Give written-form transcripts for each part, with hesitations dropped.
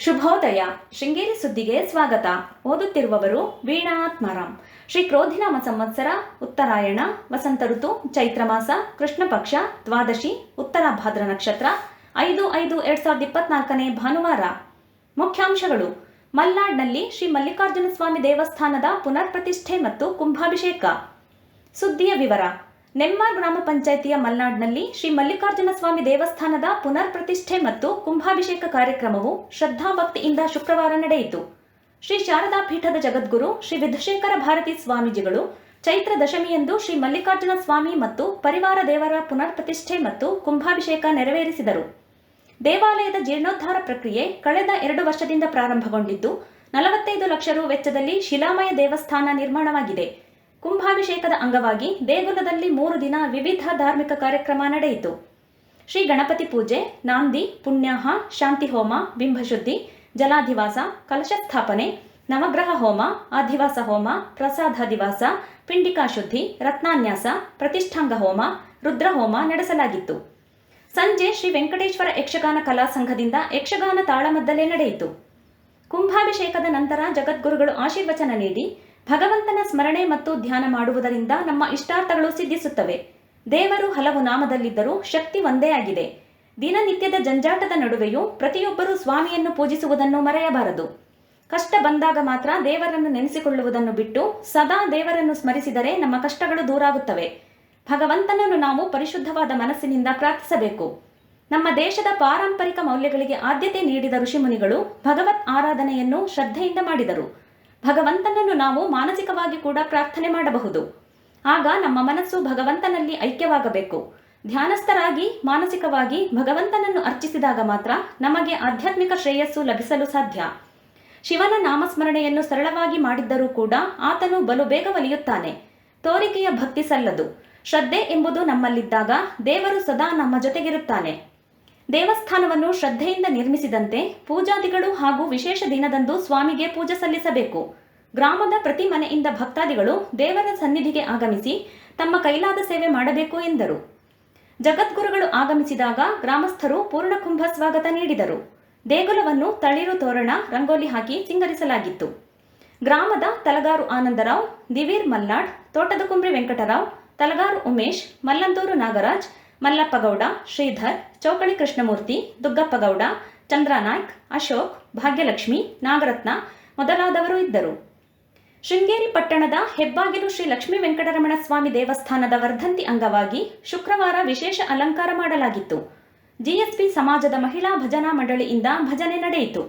ಶುಭೋದಯ. ಶೃಂಗೇರಿ ಸುದ್ದಿಗೆ ಸ್ವಾಗತ. ಓದುತ್ತಿರುವವರು ವೀಣಾ ಆತ್ಮಾರಾಮ್. ಶ್ರೀ ಕ್ರೋಧಿನಾಮ ಸಂವತ್ಸರ, ಉತ್ತರಾಯಣ, ವಸಂತ ಋತು, ಚೈತ್ರ ಮಾಸ, ಕೃಷ್ಣ ಪಕ್ಷ, ದ್ವಾದಶಿ, ಉತ್ತರ ಭಾದ್ರ ನಕ್ಷತ್ರ, 5/5/2024 ಭಾನುವಾರ. ಮುಖ್ಯಾಂಶಗಳು: ಮಲ್ನಾಡ್ನಲ್ಲಿ ಶ್ರೀ ಮಲ್ಲಿಕಾರ್ಜುನ ಸ್ವಾಮಿ ದೇವಸ್ಥಾನದ ಪುನರ್ ಪ್ರತಿಷ್ಠೆ ಮತ್ತು ಕುಂಭಾಭಿಷೇಕ. ಸುದ್ದಿಯ ವಿವರ: ನೆಮ್ಮಾರ್ ಗ್ರಾಮ ಪಂಚಾಯಿತಿಯ ಮಲ್ನಾಡ್ನಲ್ಲಿ ಶ್ರೀ ಮಲ್ಲಿಕಾರ್ಜುನ ಸ್ವಾಮಿ ದೇವಸ್ಥಾನದ ಪುನರ್ ಪ್ರತಿಷ್ಠೆ ಮತ್ತು ಕುಂಭಾಭಿಷೇಕ ಕಾರ್ಯಕ್ರಮವು ಶ್ರದ್ಧಾಭಕ್ತಿಯಿಂದ ಶುಕ್ರವಾರ ನಡೆಯಿತು. ಶ್ರೀ ಶಾರದಾ ಪೀಠದ ಜಗದ್ಗುರು ಶ್ರೀ ವಿಧುಶೇಖರ ಭಾರತಿ ಸ್ವಾಮೀಜಿಗಳು ಚೈತ್ರ ದಶಮಿಯಂದು ಶ್ರೀ ಮಲ್ಲಿಕಾರ್ಜುನ ಸ್ವಾಮಿ ಮತ್ತು ಪರಿವಾರ ದೇವರ ಪುನರ್ ಪ್ರತಿಷ್ಠೆ ಮತ್ತು ಕುಂಭಾಭಿಷೇಕ ನೆರವೇರಿಸಿದರು. ದೇವಾಲಯದ ಜೀರ್ಣೋದ್ಧಾರ ಪ್ರಕ್ರಿಯೆ ಕಳೆದ 2 ವರ್ಷದಿಂದ ಪ್ರಾರಂಭಗೊಂಡಿದ್ದು 45 ಲಕ್ಷ ರು ವೆಚ್ಚದಲ್ಲಿ ಶಿಲಾಮಯ ದೇವಸ್ಥಾನ ನಿರ್ಮಾಣವಾಗಿದೆ. ಕುಂಭಾಭಿಷೇಕದ ಅಂಗವಾಗಿ ದೇಗುಲದಲ್ಲಿ 3 ದಿನ ವಿವಿಧ ಧಾರ್ಮಿಕ ಕಾರ್ಯಕ್ರಮ ನಡೆಯಿತು. ಶ್ರೀ ಗಣಪತಿ ಪೂಜೆ, ನಾಂದಿ, ಪುಣ್ಯಾಹ, ಶಾಂತಿ ಹೋಮ, ಬಿಂಬಶುದ್ಧಿ, ಜಲಾಧಿವಾಸ, ಕಲಶ ಸ್ಥಾಪನೆ, ನವಗ್ರಹ ಹೋಮ, ಆಧಿವಾಸ ಹೋಮ, ಪ್ರಸಾದಾಧಿವಾಸ, ಪಿಂಡಿಕಾಶುದ್ಧಿ, ರತ್ನಾನ್ಯಾಸ, ಪ್ರತಿಷ್ಠಾಂಗ ಹೋಮ, ರುದ್ರಹೋಮ ನಡೆಸಲಾಗಿತ್ತು. ಸಂಜೆ ಶ್ರೀ ವೆಂಕಟೇಶ್ವರ ಯಕ್ಷಗಾನ ಕಲಾ ಸಂಘದಿಂದ ಯಕ್ಷಗಾನ ತಾಳಮದ್ದಲೆ ನಡೆಯಿತು. ಕುಂಭಾಭಿಷೇಕದ ನಂತರ ಜಗದ್ಗುರುಗಳು ಆಶೀರ್ವಚನ ನೀಡಿ, ಭಗವಂತನ ಸ್ಮರಣೆ ಮತ್ತು ಧ್ಯಾನ ಮಾಡುವುದರಿಂದ ನಮ್ಮ ಇಷ್ಟಾರ್ಥಗಳು ಸಿದ್ಧಿಸುತ್ತವೆ. ದೇವರು ಹಲವು ನಾಮದಲ್ಲಿದ್ದರೂ ಶಕ್ತಿ ಒಂದೇ ಆಗಿದೆ. ದಿನನಿತ್ಯದ ಜಂಜಾಟದ ನಡುವೆಯೂ ಪ್ರತಿಯೊಬ್ಬರೂ ಸ್ವಾಮಿಯನ್ನು ಪೂಜಿಸುವುದನ್ನು ಮರೆಯಬಾರದು. ಕಷ್ಟ ಬಂದಾಗ ಮಾತ್ರ ದೇವರನ್ನು ನೆನೆಸಿಕೊಳ್ಳುವುದನ್ನು ಬಿಟ್ಟು ಸದಾ ದೇವರನ್ನು ಸ್ಮರಿಸಿದರೆ ನಮ್ಮ ಕಷ್ಟಗಳು ದೂರಾಗುತ್ತವೆ. ಭಗವಂತನನ್ನು ನಾವು ಪರಿಶುದ್ಧವಾದ ಮನಸ್ಸಿನಿಂದ ಪ್ರಾರ್ಥಿಸಬೇಕು. ನಮ್ಮ ದೇಶದ ಪಾರಂಪರಿಕ ಮೌಲ್ಯಗಳಿಗೆ ಆದ್ಯತೆ ನೀಡಿದ ಋಷಿಮುನಿಗಳು ಭಗವತ್ ಆರಾಧನೆಯನ್ನು ಶ್ರದ್ಧೆಯಿಂದ ಮಾಡಿದರು. ಭಗವಂತನನ್ನು ನಾವು ಮಾನಸಿಕವಾಗಿ ಕೂಡ ಪ್ರಾರ್ಥನೆ ಮಾಡಬಹುದು. ಆಗ ನಮ್ಮ ಮನಸ್ಸು ಭಗವಂತನಲ್ಲಿ ಐಕ್ಯವಾಗಬೇಕು. ಧ್ಯಾನಸ್ಥರಾಗಿ ಮಾನಸಿಕವಾಗಿ ಭಗವಂತನನ್ನು ಅರ್ಚಿಸಿದಾಗ ಮಾತ್ರ ನಮಗೆ ಆಧ್ಯಾತ್ಮಿಕ ಶ್ರೇಯಸ್ಸು ಲಭಿಸಲು ಸಾಧ್ಯ. ಶಿವನ ನಾಮಸ್ಮರಣೆಯನ್ನು ಸರಳವಾಗಿ ಮಾಡಿದ್ದರೂ ಕೂಡ ಆತನು ಬಲು ಬೇಗ ಒಲಿಯುತ್ತಾನೆ. ತೋರಿಕೆಯ ಭಕ್ತಿ ಸಲ್ಲದು. ಶ್ರದ್ಧೆ ಎಂಬುದು ನಮ್ಮಲ್ಲಿದ್ದಾಗ ದೇವರು ಸದಾ ನಮ್ಮ ಜೊತೆಗಿರುತ್ತಾನೆ. ದೇವಸ್ಥಾನವನ್ನು ಶ್ರದ್ಧೆಯಿಂದ ನಿರ್ಮಿಸಿದಂತೆ ಪೂಜಾದಿಗಳು ಹಾಗೂ ವಿಶೇಷ ದಿನದಂದು ಸ್ವಾಮಿಗೆ ಪೂಜೆ ಸಲ್ಲಿಸಬೇಕು. ಗ್ರಾಮದ ಪ್ರತಿ ಮನೆಯಿಂದ ಭಕ್ತಾದಿಗಳು ದೇವರ ಸನ್ನಿಧಿಗೆ ಆಗಮಿಸಿ ತಮ್ಮ ಕೈಲಾದ ಸೇವೆ ಮಾಡಬೇಕು ಎಂದರು. ಜಗದ್ಗುರುಗಳು ಆಗಮಿಸಿದಾಗ ಗ್ರಾಮಸ್ಥರು ಪೂರ್ಣಕುಂಭ ಸ್ವಾಗತ ನೀಡಿದರು. ದೇಗುಲವನ್ನು ತಳಿರು ತೋರಣ, ರಂಗೋಲಿ ಹಾಕಿ ಸಿಂಗರಿಸಲಾಗಿತ್ತು. ಗ್ರಾಮದ ತಲಗಾರು ಆನಂದರಾವ್, ದಿವೀರ್ ಮಲ್ನಾಡ್, ತೋಟದ ಕುಂಬ್ರಿ ವೆಂಕಟರಾವ್, ತಲಗಾರು ಉಮೇಶ್, ಮಲ್ಲಂದೂರು ನಾಗರಾಜ್, ಮಲ್ಲಪ್ಪಗೌಡ, ಶ್ರೀಧರ್, ಚೌಕಳಿ ಕೃಷ್ಣಮೂರ್ತಿ, ದುಗ್ಗಪ್ಪಗೌಡ, ಚಂದ್ರನಾಯ್ಕ್, ಅಶೋಕ್, ಭಾಗ್ಯಲಕ್ಷ್ಮಿ, ನಾಗರತ್ನ ಮೊದಲಾದವರು ಇದ್ದರು. ಶೃಂಗೇರಿ ಪಟ್ಟಣದ ಹೆಬ್ಬಾಗಿಲು ಶ್ರೀ ಲಕ್ಷ್ಮೀ ವೆಂಕಟರಮಣ ಸ್ವಾಮಿ ದೇವಸ್ಥಾನದ ವರ್ಧಂತಿ ಅಂಗವಾಗಿ ಶುಕ್ರವಾರ ವಿಶೇಷ ಅಲಂಕಾರ ಮಾಡಲಾಗಿತ್ತು. ಜಿಎಸ್ಪಿ ಸಮಾಜದ ಮಹಿಳಾ ಭಜನಾ ಮಂಡಳಿಯಿಂದ ಭಜನೆ ನಡೆಯಿತು.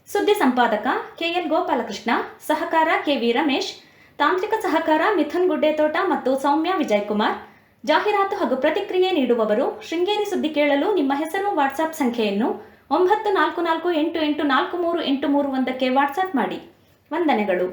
ಸುದ್ದಿ ಸಂಪಾದಕ ಕೆಎಲ್ ಗೋಪಾಲಕೃಷ್ಣ, ಸಹಕಾರ ಕೆವಿ ರಮೇಶ್, ತಾಂತ್ರಿಕ ಸಹಕಾರ ಮಿಥುನ್ ಗುಡ್ಡೇತೋಟ ಮತ್ತು ಸೌಮ್ಯ ವಿಜಯಕುಮಾರ್. ಜಾಹೀರಾತು ಹಾಗೂ ಪ್ರತಿಕ್ರಿಯೆ ನೀಡುವವರು ಶೃಂಗೇರಿ ಸುದ್ದಿ ಕೇಳಲು ನಿಮ್ಮ ಹೆಸರು, ವಾಟ್ಸಾಪ್ ಸಂಖ್ಯೆಯನ್ನು 9448843831 ವಾಟ್ಸಾಪ್ ಮಾಡಿ. ವಂದನೆಗಳು.